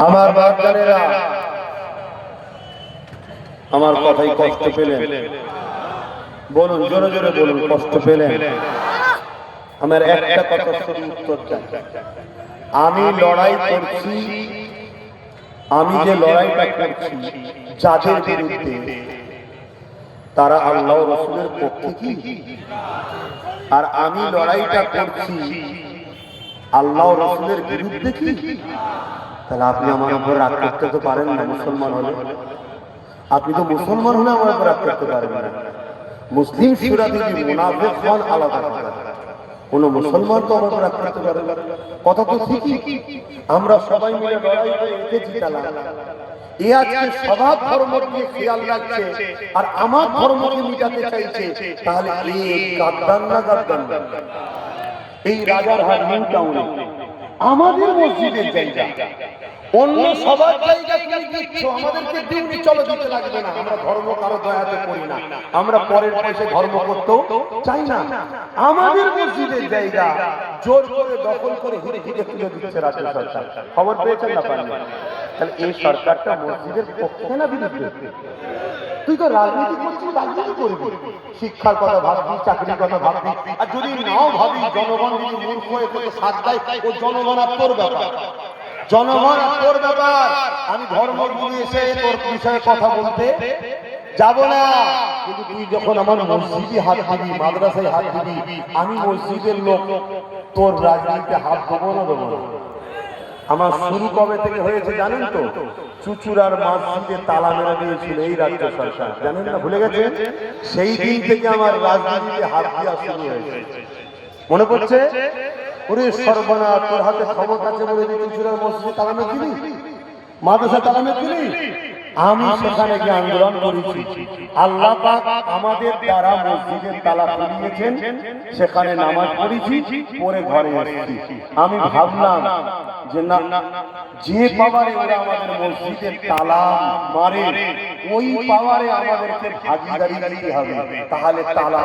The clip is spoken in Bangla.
আমার বাচ্চারা আমার কথাই কষ্ট পেলেন? বলুন, জোরে জোরে বলুন, কষ্ট পেলেন? আমার একটা কথা শুধু উত্তর চাই। আমি লড়াই করছি, আমি যে লড়াইটা করছি যাদের বিরুদ্ধে, তারা আল্লাহ রাসূলের পক্ষে কি? আর আমি লড়াইটা করছি আল্লাহ রাসূলের বিরুদ্ধে কি? তাহলে আপনি আমার উপর রাগ করতে তো পারেন না। মুসলমান হলে আপনি তো মুসলমান হলে আমার উপর রাগ করতে পারেন না। মুসলিম সুরা যদি মুনাফিক হন আলাদা কথা, কোন মুসলমান তো আমার উপর রাগ করতে পারে না। কথা তো ঠিকই। আমরা সবাই মিলে লড়াই করে একে জিতালাম। এ আজকে স্বভাব ধর্ম নিয়ে খেয়াল রাখছে আর আমার ধর্মকে মিটাতে চাইছে, তাহলে এই গাদ্দার না গাদ্দার না? এই রাজারহাট নিউ টাউনে আমাদের মসজিদের জায়গা, অন্য সবার জায়গা তুমি দিচ্ছ, আমাদেরকে দিউনি চলো দিতে লাগবে না। আমরা ধর্ম কারো দয়াতে করি না, আমরা পরের পয়সা ধর্ম করতেও চাই না। আমাদের মসজিদের জায়গা জোর করে দখল করে হিরে হিরে তুলে দিচ্ছে রাজ্য সরকার। খবর পেয়েছেন না পারেন? তাহলে এই সরকারটা মসজিদের পক্ষে না বিরুদ্ধে? তুই তো রাজনীতি করছিস, রাজনীতি করবি, শিক্ষার কথা ভাববি, চাকরির কথা ভাববি। আর যদি নাও ভাবি, জনগণ যদি মূর্খ হয়ে তোকে সাথ দেয়, ও জনগণ আর তোর ব্যাপার, জনগণ আর তোর ব্যাপার। আমি ধর্মগুরু এসে তোর বিষয়ে কথা বলতে যাব না, কিন্তু তুই যখন আমার মসজিদে হাত দিবি, মাদ্রাসায় হাত দিবি, আমি মসজিদের লোক, তোর রাজনীতিতে হাত দেবো না দেবো না? আমার শুরু কবে থেকে হয়েছে জানেন তো? চুচুড়ার মসজিদে তালা মেরে দিয়েছিল এই রাজ্য সরকার, জানেন না? ভুলে গেছেন? সেই দিন থেকে আমার রাজনীতিতে হাত দেওয়া শুরু হয়েছে। মনে পড়ছে? ওরে সর্বনাশ, তোর হাতে ক্ষমতা আছে বলে চুচুড়ার মসজিদে তালা মেরে দিলি, মাদ্রাসা তালা মেরে দিলি। আমি সেখানে গিয়ে আন্দোলন করেছি। আল্লাহ পাক আমাদের দ্বারা মসজিদের তালা খুলিয়েছেন, সেখানে নামাজ পড়েছি, পরে ঘরে এসেছি। আমি ভাবলাম যে না, যে পাওয়ারে ওরা আমাদের মসজিদের তালা মারে, ওই পাওয়ারে আমাদেরকে ভাগিদারি দিতে হবে, তাহলে তালা